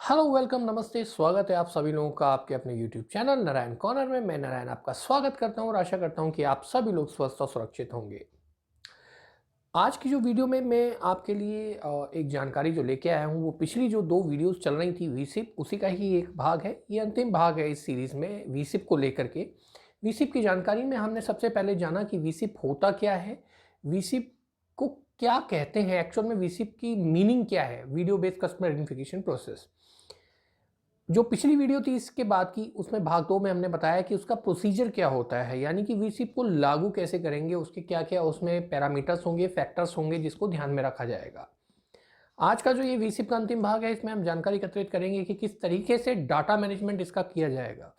Hello welcome नमस्ते स्वागत है आप सभी लोगों का आपके अपने यूट्यूब चैनल नारायण कॉर्नर में। मैं नारायण आपका स्वागत करता हूं और आशा करता हूं कि आप सभी लोग स्वस्थ और सुरक्षित होंगे। आज की जो वीडियो में मैं आपके लिए एक जानकारी जो लेके आया हूं वो पिछली जो दो वीडियोस चल रही थी वीसिप उसी का ही एक भाग है। ये अंतिम भाग है इस सीरीज में वीसिप को लेकर के। वीसिप की जानकारी में हमने सबसे पहले जाना कि वीसिप होता क्या है, वीसिप को क्या कहते हैं, एक्चुअल में वीसिप की मीनिंग क्या है, video based customer identification process. जो पिछली वीडियो थी इसके बाद की उसमें भाग 2 में हमने बताया कि उसका प्रोसीजर क्या होता है, यानी कि वीसिप को लागू कैसे करेंगे, उसके क्या क्या उसमें पैरामीटर्स होंगे, फैक्टर्स होंगे जिसको ध्यान में रखा जाएगा। आज का जो ये वीसिप का अंतिम भाग है इसमें हम जानकारी एकत्रित करेंगे कि किस तरीके से डाटा मैनेजमेंट इसका किया जाएगा।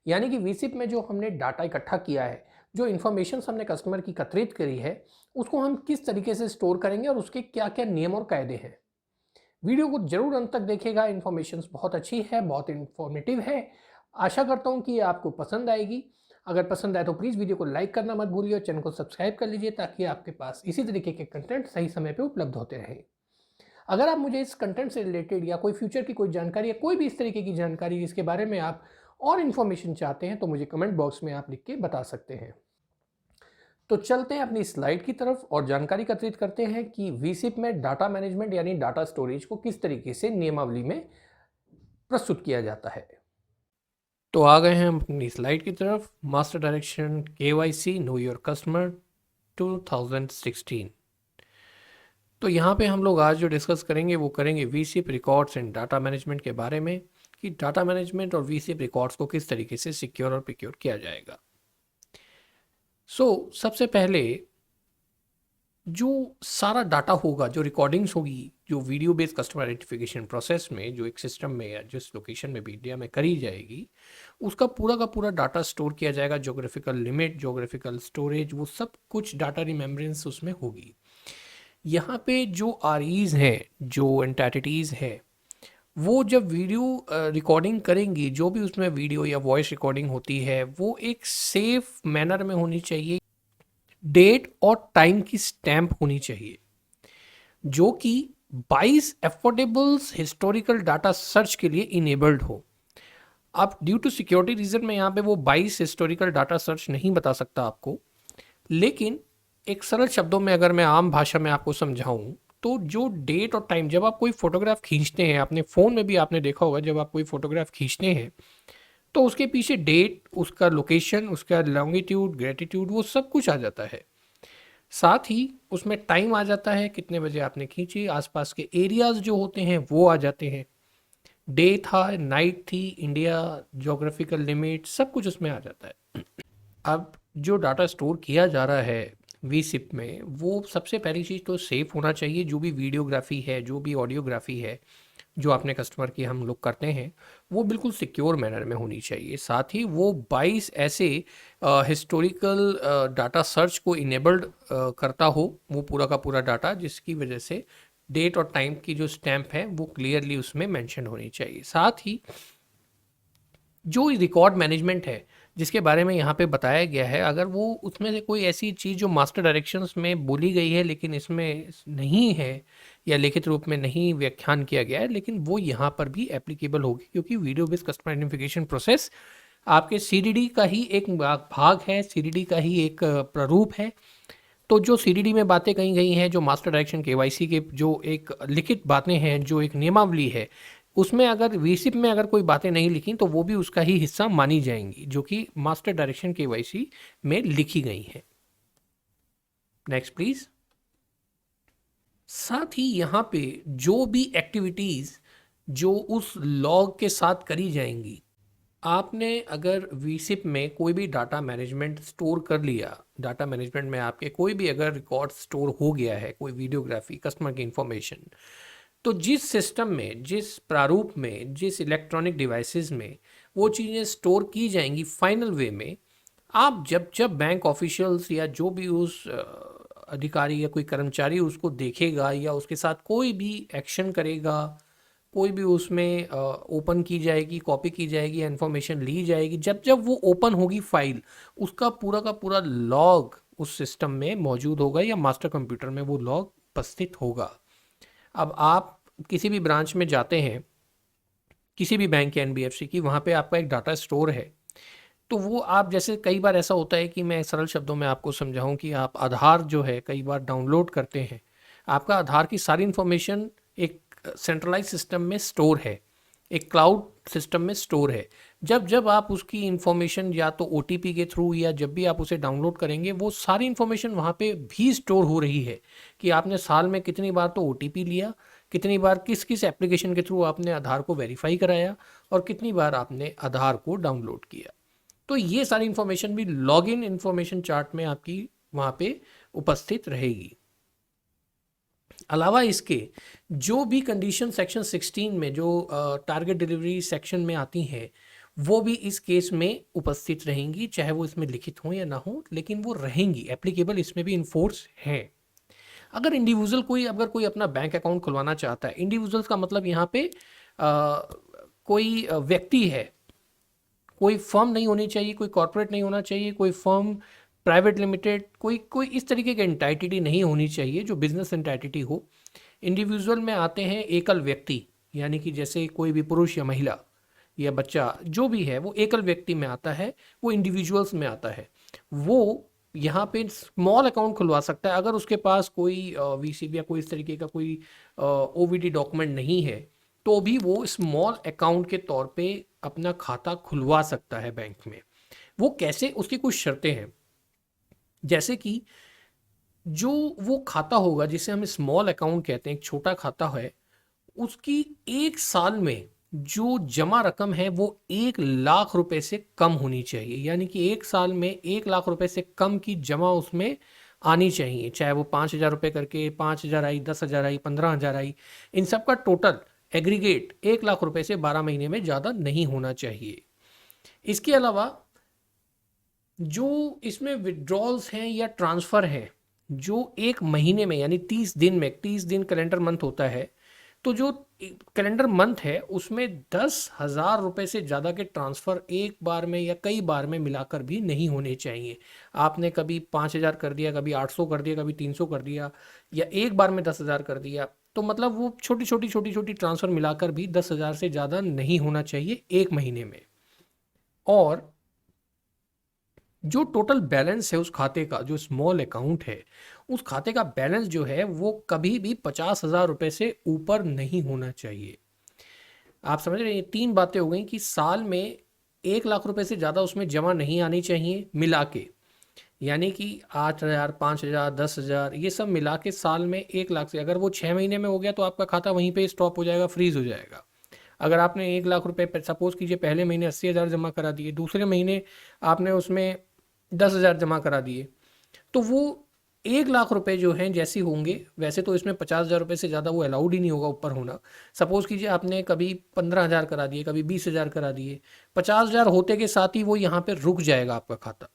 यानी कि वीसिप में जो हमने डाटा इकट्ठा किया है, जो इन्फॉर्मेशन हमने कस्टमर की एकत्रित करी है, उसको हम किस तरीके से स्टोर करेंगे और उसके क्या क्या नियम और कायदे हैं। वीडियो को जरूर अंत तक देखिएगा, इन्फॉर्मेशन बहुत अच्छी है, बहुत इन्फॉर्मेटिव है। आशा करता हूँ कि ये आपको पसंद आएगी। अगर पसंद आए तो प्लीज़ वीडियो को लाइक करना मत भूलिए और चैनल को सब्सक्राइब कर लीजिए ताकि आपके पास इसी तरीके के कंटेंट सही समय पे उपलब्ध होते रहें। अगर आप मुझे इस कंटेंट से रिलेटेड या कोई फ्यूचर की कोई जानकारी या कोई भी इस तरीके की जानकारी जिसके बारे में आप और इन्फॉर्मेशन चाहते हैं तो मुझे कमेंट बॉक्स में आप लिख के बता सकते हैं। तो चलते हैं अपनी स्लाइड की तरफ और जानकारी एकत्रित करते हैं कि वीसिप में डाटा मैनेजमेंट यानी डाटा स्टोरेज को किस तरीके से नियमावली में प्रस्तुत किया जाता है। तो आ गए हैं हम अपनी स्लाइड की तरफ। Master direction KYC know your customer 2016। तो यहाँ पे हम लोग आज जो डिस्कस करेंगे वो करेंगे वीसिप रिकॉर्ड्स एंड डाटा मैनेजमेंट के बारे में, कि डाटा मैनेजमेंट और वीसिप रिकॉर्ड्स को किस तरीके से सिक्योर और प्रिक्योर किया जाएगा। सबसे पहले जो सारा डाटा होगा, जो रिकॉर्डिंग्स होगी, जो video based customer identification process में जो एक सिस्टम में या जिस लोकेशन में भी इंडिया में करी जाएगी, उसका पूरा का पूरा डाटा स्टोर किया जाएगा। जोग्राफिकल लिमिट, जोग्राफिकल स्टोरेज, वो सब कुछ डाटा रिमेम्बरेंस उसमें होगी। यहाँ पे जो आरईज हैं, जो एंटिटीज़ हैं, वो जब वीडियो रिकॉर्डिंग करेंगी, जो भी उसमें वीडियो या वॉइस रिकॉर्डिंग होती है वो एक सेफ मैनर में होनी चाहिए। डेट और टाइम की स्टैंप होनी चाहिए जो कि 22 एफोर्डेबल्स हिस्टोरिकल डाटा सर्च के लिए इनेबल्ड हो। अब ड्यू टू सिक्योरिटी रीजन में यहाँ पे वो 22 हिस्टोरिकल डाटा सर्च नहीं बता सकता आपको, लेकिन एक सरल शब्दों में अगर मैं आम भाषा में आपको समझाऊं तो जो डेट और टाइम, जब आप कोई फोटोग्राफ खींचते हैं, अपने फ़ोन में भी आपने देखा होगा, जब आप कोई फोटोग्राफ खींचते हैं तो उसके पीछे डेट, उसका लोकेशन, उसका लॉन्गिट्यूड, ग्रेटिट्यूड, वो सब कुछ आ जाता है। साथ ही उसमें टाइम आ जाता है, कितने बजे आपने खींची, आसपास के एरियाज जो होते हैं वो आ जाते हैं, डे था, नाइट थी, इंडिया, जोग्राफिकल लिमिट, सब कुछ उसमें आ जाता है। अब जो डाटा स्टोर किया जा रहा है वीसिप में, वो सबसे पहली चीज़ तो सेफ होना चाहिए। जो भी वीडियोग्राफी है, जो भी ऑडियोग्राफी है, जो अपने कस्टमर की हम लोग करते हैं, वो बिल्कुल सिक्योर मैनर में होनी चाहिए। साथ ही वो 22 ऐसे हिस्टोरिकल डाटा सर्च को इनेबल्ड करता हो, वो पूरा का पूरा डाटा, जिसकी वजह से डेट और टाइम की जो स्टैंप है वो क्लियरली उसमें मेंशन होनी चाहिए। साथ ही जो रिकॉर्ड मैनेजमेंट है जिसके बारे में यहाँ पे बताया गया है, अगर वो उसमें से कोई ऐसी चीज़ जो मास्टर डायरेक्शंस में बोली गई है लेकिन इसमें नहीं है या लिखित रूप में नहीं व्याख्यान किया गया है, लेकिन वो यहाँ पर भी एप्लीकेबल होगी, क्योंकि video based customer identification process आपके सीडीडी का ही एक भाग है, सीडीडी का ही एक प्रारूप है। तो जो सीडीडी में बातें कही गई हैं, जो मास्टर डायरेक्शन केवाईसी के जो एक लिखित बातें हैं, जो एक नियमावली है, उसमें अगर वीसिप में अगर कोई बातें नहीं लिखी तो वो भी उसका ही हिस्सा मानी जाएंगी, जो कि मास्टर डायरेक्शन केवाईसी में लिखी गई हैं। Next please. साथ ही यहाँ पे जो भी एक्टिविटीज़ जो उस लॉग के साथ करी जाएंगी, आपने अगर वीसिप में कोई भी डाटा मैनेजमेंट स्टोर कर लिया, डाटा मैनेजमेंट में आपके कोई भी अगर रिकॉर्ड स्टोर हो गया है, कोई वीडियोग्राफी, कस्टमर की इंफॉर्मेशन, तो जिस सिस्टम में, जिस प्रारूप में, जिस इलेक्ट्रॉनिक डिवाइसेस में वो चीज़ें स्टोर की जाएंगी फाइनल वे में, आप जब जब बैंक ऑफिशियल्स या जो भी उस अधिकारी या कोई कर्मचारी उसको देखेगा या उसके साथ कोई भी एक्शन करेगा, कोई भी उसमें ओपन की जाएगी, कॉपी की जाएगी, इन्फॉर्मेशन ली जाएगी, जब जब वो ओपन होगी फाइल, उसका पूरा का पूरा लॉग उस सिस्टम में मौजूद होगा या मास्टर कंप्यूटर में वो लॉग उपस्थित होगा। अब आप किसी भी ब्रांच में जाते हैं किसी भी बैंक या एनबीएफसी की, वहाँ पे आपका एक डाटा स्टोर है। तो वो आप जैसे कई बार ऐसा होता है कि मैं सरल शब्दों में आपको समझाऊं कि आप आधार जो है कई बार डाउनलोड करते हैं, आपका आधार की सारी इन्फॉर्मेशन एक सेंट्रलाइज सिस्टम में स्टोर है, एक क्लाउड सिस्टम में स्टोर है। जब जब आप उसकी इन्फॉर्मेशन या तो ओटीपी के थ्रू या जब भी आप उसे डाउनलोड करेंगे, वो सारी इन्फॉर्मेशन वहाँ पे भी स्टोर हो रही है कि आपने साल में कितनी बार तो ओटीपी लिया, कितनी बार किस किस एप्लीकेशन के थ्रू आपने आधार को वेरीफाई कराया, और कितनी बार आपने आधार को डाउनलोड किया। तो ये सारी इन्फॉर्मेशन भी लॉग इन इन्फॉर्मेशन चार्ट में आपकी वहाँ पे उपस्थित रहेगी। अलावा इसके जो भी कंडीशन सेक्शन 16 में जो टारगेट डिलीवरी सेक्शन में आती हैं, वो भी इस केस में उपस्थित रहेंगी, चाहे वो इसमें लिखित हो या ना हो, लेकिन वो रहेंगी, एप्लीकेबल इसमें भी इन्फोर्स हैं। अगर इंडिविजुअल अगर कोई अपना बैंक अकाउंट खुलवाना चाहता है, इंडिविजुअल्स का मतलब यहाँ पे कोई व्यक्ति है, कोई फर्म नहीं होनी चाहिए, कोई कॉर्पोरेट नहीं होना चाहिए, कोई फर्म प्राइवेट लिमिटेड, कोई कोई इस तरीके की एंटाइटी नहीं होनी चाहिए जो बिजनेस एंटाइटी हो। इंडिविजुअल में आते हैं एकल व्यक्ति, यानी कि जैसे कोई भी पुरुष या महिला या बच्चा जो भी है वो एकल व्यक्ति में आता है, वो इंडिविजुअल्स में आता है। वो यहाँ पे स्मॉल अकाउंट खुलवा सकता है अगर उसके पास कोई वीसीबी या कोई इस तरीके का कोई ओवीडी डॉक्यूमेंट नहीं है, तो भी वो स्मॉल अकाउंट के तौर पे अपना खाता खुलवा सकता है बैंक में। वो कैसे, उसकी कुछ शर्तें हैं, जैसे कि जो वो खाता होगा जिसे हम स्मॉल अकाउंट कहते हैं, एक छोटा खाता है, उसकी एक साल में जो जमा रकम है वो 1 लाख रुपए से कम होनी चाहिए। यानी कि एक साल में 1 लाख रुपए से कम की जमा उसमें आनी चाहिए, चाहे वो 5,000 रुपये करके 5,000 आई, 10,000 आई, 15,000 आई, इन सब का टोटल एग्रीगेट 1 लाख रुपए से 12 महीने में ज़्यादा नहीं होना चाहिए। इसके अलावा जो इसमें विड्रॉल्स हैं या ट्रांसफ़र हैं, जो एक महीने में यानी 30 दिन में, 30 दिन कैलेंडर मंथ होता है, तो जो कैलेंडर मंथ है उसमें 10,000 रुपये से ज़्यादा के ट्रांसफ़र एक बार में या कई बार में मिलाकर भी नहीं होने चाहिए। आपने कभी 5,000 कर दिया, कभी 800 कर दिया, कभी 300 कर दिया, या एक बार में 10,000 कर दिया, तो मतलब वो छोटी छोटी ट्रांसफ़र मिलाकर भी 10,000 से ज़्यादा नहीं होना चाहिए एक महीने में। और जो टोटल बैलेंस है उस खाते का, जो स्मॉल अकाउंट है, उस खाते का बैलेंस जो है वो कभी भी 50,000 रुपये से ऊपर नहीं होना चाहिए। आप समझ रहे हैं, ये 3 बातें हो गई कि साल में 1 लाख रुपए से ज़्यादा उसमें जमा नहीं आनी चाहिए मिला के, यानी कि 8,000, 5,000, 10,000 ये सब मिला के साल में 1 लाख से, अगर वो 6 महीने में हो गया तो आपका खाता वहीं पे स्टॉप हो जाएगा, फ्रीज हो जाएगा। अगर आपने 1 लाख रुपए सपोज कीजिए पहले महीने 80,000 जमा करा दिए, दूसरे महीने आपने उसमें 10,000 जमा करा दिए, तो वो 1 लाख रुपए जो हैं जैसे होंगे, वैसे तो इसमें 50,000 रुपये से ज़्यादा वो अलाउड ही नहीं होगा ऊपर होना। सपोज़ कीजिए आपने कभी 15,000 करा दिए, कभी 20,000 करा दिए, 50,000 होते के साथ ही वो यहाँ पे रुक जाएगा आपका खाता।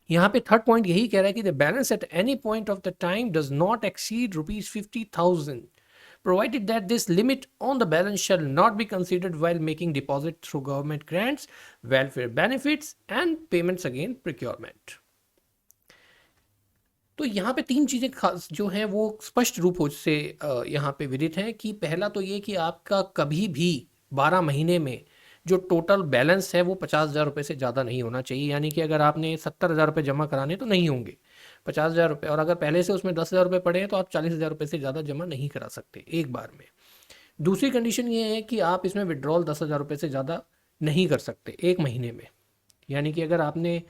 यहाँ पे थर्ड पॉइंट यही कह रहा है कि the balance at any point of the time does not exceed ₹50,000 provided that this limit on the balance shall not be considered while making deposit through government grants, welfare benefits and payments against procurement। तो यहाँ पे 3 चीज़ें खास जो हैं वो स्पष्ट रूप से यहाँ पे विदित हैं कि पहला तो ये कि आपका कभी भी 12 महीने में जो टोटल बैलेंस है वो 50,000 रुपये से ज़्यादा नहीं होना चाहिए। यानी कि अगर आपने 70,000 रुपये जमा कराने तो नहीं होंगे 50,000 रुपये, और अगर पहले से उसमें 10,000 रुपये पड़े हैं तो आप 40,000 रुपये से ज़्यादा जमा नहीं करा सकते एक बार में। दूसरी कंडीशन ये है कि आप इसमें विड्रॉल 10,000 रुपये से ज़्यादा नहीं कर सकते एक महीने में। यानी कि अगर आपने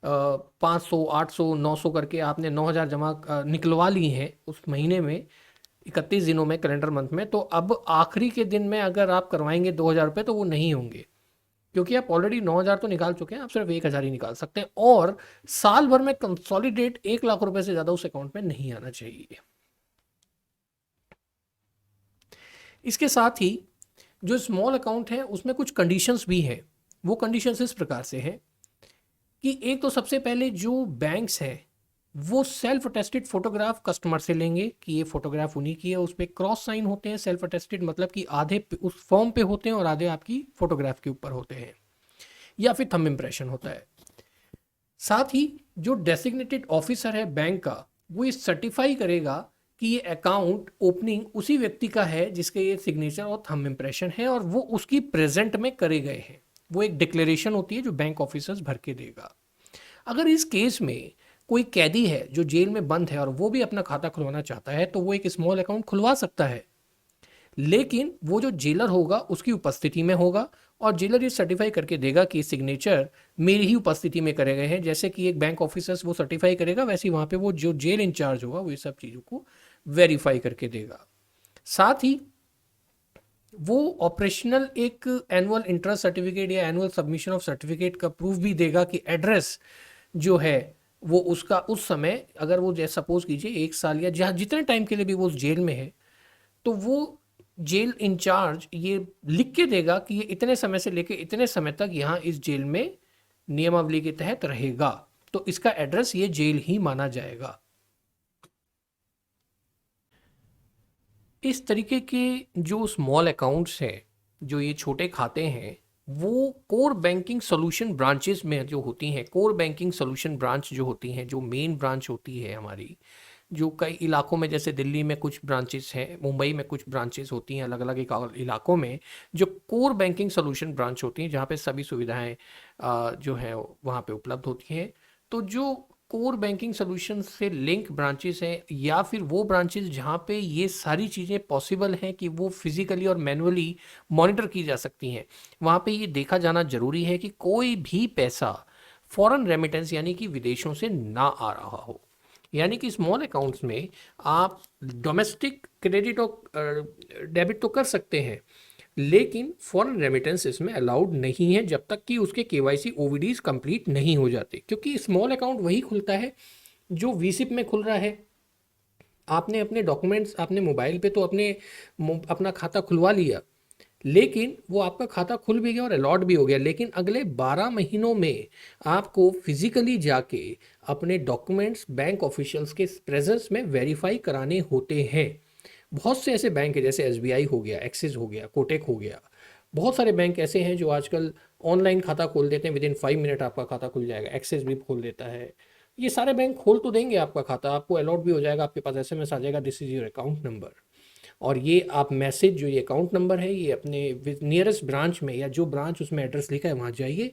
500, 800, 900 करके आपने 9,000 जमा निकलवा ली हैं उस महीने में 31 दिनों में कैलेंडर मंथ में, तो अब आखिरी के दिन में अगर आप करवाएंगे 2,000 रुपये तो वो नहीं होंगे, क्योंकि आप ऑलरेडी 9,000 तो निकाल चुके हैं, आप सिर्फ 1,000 ही निकाल सकते हैं, और साल भर में कंसोलिडेट 1 लाख रुपए से ज़्यादा उस अकाउंट में नहीं आना चाहिए। इसके साथ ही जो स्मॉल अकाउंट है उसमें कुछ कंडीशंस भी हैं। वो कंडीशंस इस प्रकार से हैं कि एक तो सबसे पहले जो बैंक्स हैं वो सेल्फ अटेस्टेड फोटोग्राफ कस्टमर से लेंगे कि ये फोटोग्राफ उन्हीं की है, उस पर क्रॉस साइन होते हैं। सेल्फ अटेस्टेड मतलब कि आधे उस फॉर्म पे होते हैं और आधे आपकी फोटोग्राफ के ऊपर होते हैं, या फिर थंब इम्प्रेशन होता है। साथ ही जो डेसिग्नेटेड ऑफिसर है बैंक का, वो ये सर्टिफाई करेगा कि ये अकाउंट ओपनिंग उसी व्यक्ति का है जिसके ये सिग्नेचर और थंब इम्प्रेशन है और वो उसकी प्रेजेंट में करे गए हैं। वो एक डिक्लेरेशन होती है जो बैंक ऑफिसर्स भर के देगा। अगर इस केस में कोई कैदी है जो जेल में बंद है और वो भी अपना खाता खुलवाना चाहता है तो वो एक स्मॉल अकाउंट खुलवा सकता है, लेकिन वो जो जेलर होगा उसकी उपस्थिति में होगा और जेलर ये सर्टिफाई करके देगा कि सिग्नेचर मेरी ही उपस्थिति में करे गए हैं। जैसे कि एक बैंक ऑफिसर्स वो सर्टिफाई करेगा, वैसे ही वहाँ पे वो जो जेल इंचार्ज होगा वो ये सब चीज़ों को वेरीफाई करके देगा। साथ ही वो ऑपरेशनल एक एनुअल इंटरेस्ट सर्टिफिकेट या एनुअल सबमिशन ऑफ सर्टिफिकेट का प्रूफ भी देगा कि एड्रेस जो है वो उसका उस समय, अगर वो जैसे सपोज कीजिए 1 साल या जहाँ जितने टाइम के लिए भी वो उस जेल में है, तो वो जेल इंचार्ज ये लिख के देगा कि ये इतने समय से लेके इतने समय तक यहाँ इस जेल में नियमावली के तहत रहेगा, तो इसका एड्रेस ये जेल ही माना जाएगा। इस तरीके के जो स्मॉल अकाउंट्स हैं, जो ये छोटे खाते हैं, वो कोर बैंकिंग सॉल्यूशन ब्रांचेस में जो होती हैं, कोर बैंकिंग सॉल्यूशन ब्रांच जो होती हैं, जो मेन ब्रांच होती है हमारी, जो कई इलाकों में, जैसे दिल्ली में कुछ ब्रांचेस हैं, मुंबई में कुछ ब्रांचेस होती हैं, अलग अलग इलाकों में जो कोर बैंकिंग सॉल्यूशन ब्रांच होती हैं जहाँ पे सभी सुविधाएं जो हैं वहाँ पे उपलब्ध होती हैं। तो जो कोर बैंकिंग सॉल्यूशन से लिंक ब्रांचेस हैं या फिर वो ब्रांचेस जहाँ पे ये सारी चीज़ें पॉसिबल हैं कि वो फिजिकली और मैनुअली मॉनिटर की जा सकती हैं, वहाँ पे ये देखा जाना जरूरी है कि कोई भी पैसा फॉरेन रेमिटेंस यानी कि विदेशों से ना आ रहा हो। यानी कि स्मॉल अकाउंट्स में आप डोमेस्टिक क्रेडिट और डेबिट तो कर सकते हैं, लेकिन फॉरेन रेमिटेंस इसमें अलाउड नहीं है जब तक कि उसके केवाईसी ओवीडीज कंप्लीट नहीं हो जाते, क्योंकि स्मॉल अकाउंट वही खुलता है जो वीसिप में खुल रहा है। आपने अपने डॉक्यूमेंट्स, आपने मोबाइल पे तो अपना खाता खुलवा लिया, लेकिन वो आपका खाता खुल भी गया और अलॉट भी हो गया, लेकिन अगले 12 महीनों में आपको फिजिकली जाके अपने डॉक्यूमेंट्स बैंक ऑफिशियल्स के प्रेजेंस में वेरीफाई कराने होते हैं। बहुत से ऐसे बैंक हैं, जैसे एसबीआई हो गया, एक्सिस हो गया, कोटेक हो गया, बहुत सारे बैंक ऐसे हैं जो आजकल ऑनलाइन खाता खोल देते हैं, विदिन 5 मिनट आपका खाता खुल जाएगा। एक्सिस भी खोल देता है। ये सारे बैंक खोल तो देंगे आपका खाता, आपको अलॉट भी हो जाएगा, आपके पास एसएमएस आ जाएगा, this is your account number. और ये आप मैसेज, जो ये अकाउंट नंबर है, ये अपने नियरेस्ट ब्रांच में या जो ब्रांच उसमें एड्रेस लिखा है वहाँ जाइए,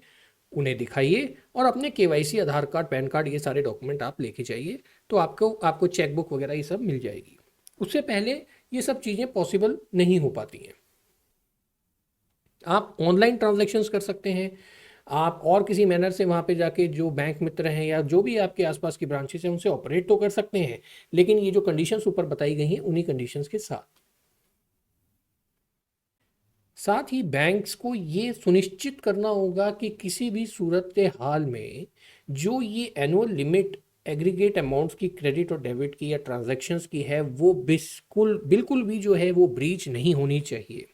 उन्हें दिखाइए और अपने केवाईसी, आधार कार्ड, पैन कार्ड, ये सारे डॉक्यूमेंट आप लेके जाइए, तो आपको चेकबुक वगैरह ये सब मिल जाएगी। उससे पहले ये सब चीज़ें पॉसिबल नहीं हो पाती हैं। आप ऑनलाइन ट्रांजैक्शंस कर सकते हैं, आप और किसी मैनर से वहाँ पे जाके जो बैंक मित्र हैं या जो भी आपके आसपास की ब्रांचेस हैं उनसे ऑपरेट तो कर सकते हैं, लेकिन ये जो कंडीशंस ऊपर बताई गई हैं उन्हीं कंडीशंस के साथ ही बैंक्स को ये सुनिश्चित करना होगा कि किसी भी सूरत हाल में जो ये एनुअल लिमिट एग्रीगेट अमाउंट्स की, क्रेडिट और डेबिट की या ट्रांजैक्शंस की है, वो बिल्कुल बिल्कुल भी जो है वो ब्रीच नहीं होनी चाहिए।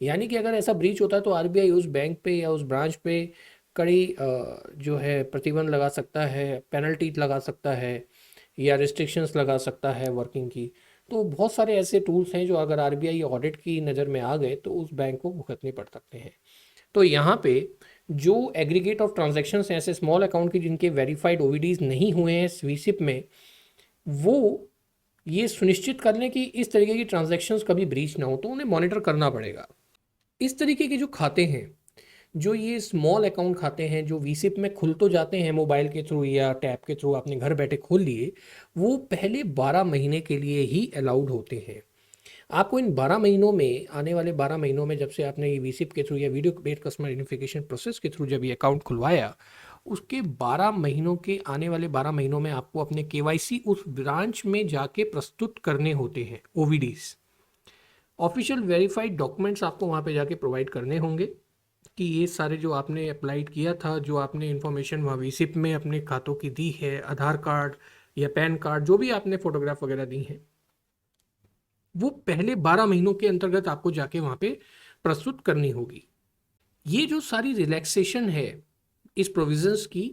यानी कि अगर ऐसा ब्रीच होता है तो आरबीआई उस बैंक पे या उस ब्रांच पे कड़ी जो है प्रतिबंध लगा सकता है, पेनल्टी लगा सकता है या रिस्ट्रिक्शंस लगा सकता है वर्किंग की। तो बहुत सारे ऐसे टूल्स हैं जो अगर आरबीआई ऑडिट की नज़र में आ गए तो उस बैंक को भुगतने पड़ सकते हैं। तो यहाँ पे जो एग्रीगेट ऑफ ट्रांजैक्शंस हैं ऐसे स्मॉल अकाउंट की जिनके वेरीफाइड ओवीडीज नहीं हुए हैं स्वीसिप में, वो ये सुनिश्चित कर लें कि इस तरीके की ट्रांजैक्शंस कभी ब्रीच ना हो, तो उन्हें मॉनिटर करना पड़ेगा। इस तरीके के जो खाते हैं, जो ये स्मॉल अकाउंट खाते हैं, जो वीसिप में खुल तो जाते हैं मोबाइल के थ्रू या टैब के थ्रू, आपने घर बैठे खोल लिए, वो पहले 12 महीने के लिए ही अलाउड होते हैं। आपको इन 12 महीनों में, आने वाले 12 महीनों में, जब से आपने ये वीसिप के थ्रू या video based customer identification process के थ्रू जब ये अकाउंट खुलवाया, उसके 12 महीनों के, आने वाले 12 महीनों में आपको अपने केवाईसी उस ब्रांच में जाके प्रस्तुत करने होते हैं, ओवीडीज, ऑफिशियल वेरीफाइड डॉक्यूमेंट्स आपको वहाँ पे जाके प्रोवाइड करने होंगे कि ये सारे जो आपने अप्लाइड किया था, जो आपने इन्फॉर्मेशन वहाँ वीसिप में अपने खातों की दी है, आधार कार्ड या पैन कार्ड, जो भी आपने फोटोग्राफ वगैरह दी हैं, वो पहले 12 महीनों के अंतर्गत आपको जाके वहाँ पे प्रस्तुत करनी होगी। ये जो सारी रिलैक्सेशन है इस प्रोविजंस की,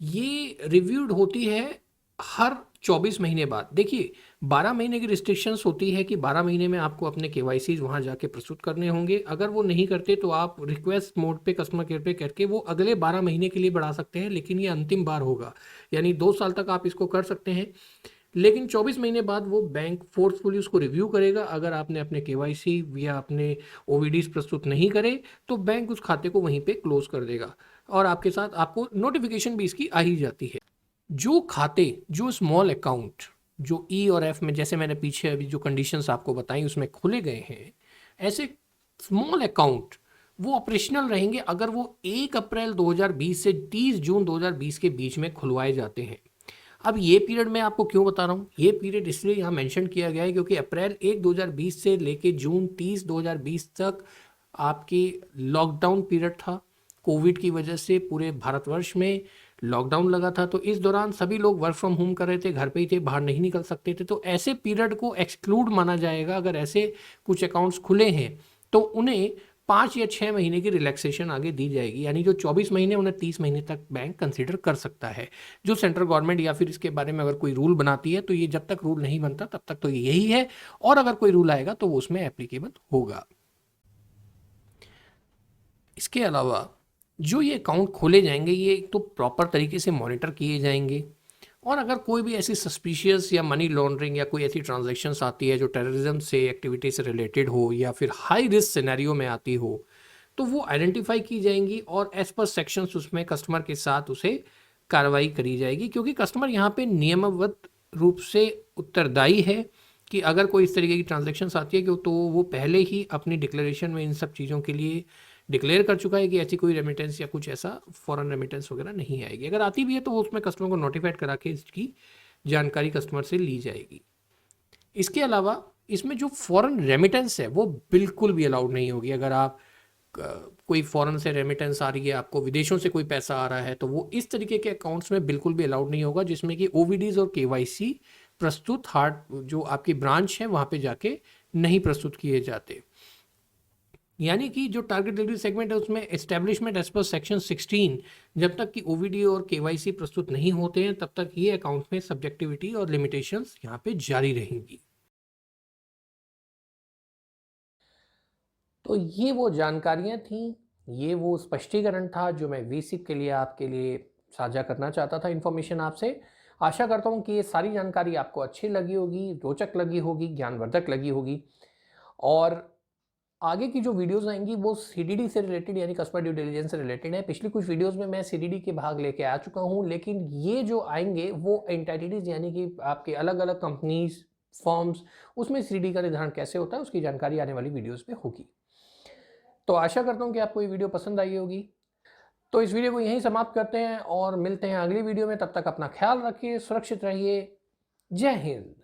ये रिव्यूड होती है हर 24 महीने बाद। देखिए, 12 महीने की रिस्ट्रिक्शंस होती है कि 12 महीने में आपको अपने केवाईसीज वहाँ जाके प्रस्तुत करने होंगे। अगर वो नहीं करते तो आप रिक्वेस्ट मोड पे कस्टमर केयर पे करके वो अगले 12 महीने के लिए बढ़ा सकते हैं, लेकिन ये अंतिम बार होगा, यानी 2 साल तक आप इसको कर सकते हैं। लेकिन 24 महीने बाद वो बैंक फोर्सफुली उसको रिव्यू करेगा। अगर आपने अपने केवाईसी या अपने ओवीडीज प्रस्तुत नहीं करे तो बैंक उस खाते को वहीं पे क्लोज कर देगा और आपके साथ आपको नोटिफिकेशन भी इसकी आ ही जाती है। जो खाते, जो स्मॉल अकाउंट जो ई और एफ में, जैसे मैंने पीछे अभी जो कंडीशंस आपको बताई उसमें खुले गए हैं, ऐसे स्मॉल अकाउंट वो ऑपरेशनल रहेंगे अगर वो 1 अप्रैल 2020 से 30 जून 2020 के बीच में खुलवाए जाते हैं। अब ये पीरियड मैं आपको क्यों बता रहा हूँ, ये पीरियड इसलिए यहाँ मेंशन किया गया है क्योंकि अप्रैल 1 2020 से लेके जून 30 2020 तक आपकी लॉकडाउन पीरियड था। कोविड की वजह से पूरे भारतवर्ष में लॉकडाउन लगा था, तो इस दौरान सभी लोग वर्क फ्रॉम होम कर रहे थे, घर पे ही थे, बाहर नहीं निकल सकते थे। तो ऐसे पीरियड को एक्सक्लूड माना जाएगा। अगर ऐसे कुछ अकाउंट्स खुले हैं तो उन्हें 5 या 6 महीने की रिलैक्सेशन आगे दी जाएगी, यानी जो 24 महीने उन्हें 30 महीने तक बैंक कंसीडर कर सकता है। जो सेंट्रल गवर्नमेंट या फिर इसके बारे में अगर कोई रूल बनाती है तो ये जब तक रूल नहीं बनता तब तक तो यही है, और अगर कोई रूल आएगा तो वो उसमें एप्लीकेबल होगा। इसके अलावा जो ये अकाउंट खोले जाएंगे ये एक तो प्रॉपर तरीके से मॉनिटर किए जाएंगे, और अगर कोई भी ऐसी सस्पिशियस या मनी लॉन्ड्रिंग या कोई ऐसी ट्रांजैक्शंस आती है जो टेररिज्म से एक्टिविटी से रिलेटेड हो या फिर हाई रिस्क सिनेरियो में आती हो तो वो आइडेंटिफाई की जाएंगी और एज पर सेक्शंस उसमें कस्टमर के साथ उसे कार्रवाई करी जाएगी, क्योंकि कस्टमर यहाँ पे नियमबद्ध रूप से उत्तरदायी है कि अगर कोई इस तरीके की ट्रांजैक्शंस आती है कि तो वो पहले ही अपनी डिक्लेरेशन में इन सब चीज़ों के लिए डिक्लेयर कर चुका है कि ऐसी कोई रेमिटेंस या कुछ ऐसा फॉरेन रेमिटेंस वगैरह नहीं आएगी। अगर आती भी है तो वो उसमें कस्टमर को नोटिफाइड करा के इसकी जानकारी कस्टमर से ली जाएगी। इसके अलावा इसमें जो फॉरेन रेमिटेंस है वो बिल्कुल भी अलाउड नहीं होगी। अगर आप कोई फॉरेन से रेमिटेंस आ रही है, आपको विदेशों से कोई पैसा आ रहा है, तो वो इस तरीके के अकाउंट्स में बिल्कुल भी अलाउड नहीं होगा जिसमें कि ओवीडीज और केवाईसी प्रस्तुत हार्ड जो आपकी ब्रांच है वहाँ पे जाके नहीं प्रस्तुत किए जाते। यानी कि जो टारगेट डिलीवरी सेगमेंट है उसमें एस्टेब्लिशमेंट एज पर सेक्शन 16 जब तक कि ओवीडी और केवाईसी प्रस्तुत नहीं होते हैं तब तक ये अकाउंट में सब्जेक्टिविटी और लिमिटेशंस यहाँ पे जारी रहेंगी। तो ये वो जानकारियाँ थी, ये वो स्पष्टीकरण था जो मैं वीसिप के लिए आपके लिए साझा करना चाहता था इन्फॉर्मेशन आपसे। आशा करता हूँ कि ये सारी जानकारी आपको अच्छी लगी होगी, रोचक लगी होगी, ज्ञानवर्धक लगी होगी। और आगे की जो वीडियोस आएंगी वो सीडीडी से रिलेटेड यानी कस्टमर ड्यू डिलिजेंस से रिलेटेड है। पिछली कुछ वीडियोस में मैं सीडीडी के भाग लेके आ चुका हूँ, लेकिन ये जो आएंगे वो एंटाइटीज यानी कि आपके अलग अलग कंपनीज, फर्म्स, उसमें सीडीडी का निर्धारण कैसे होता है उसकी जानकारी आने वाली वीडियोस में होगी। तो आशा करता हूँ कि आपको ये वीडियो पसंद आई होगी। तो इस वीडियो को यहीं समाप्त करते हैं और मिलते हैं अगली वीडियो में। तब तक अपना ख्याल रखिए, सुरक्षित रहिए। जय हिंद।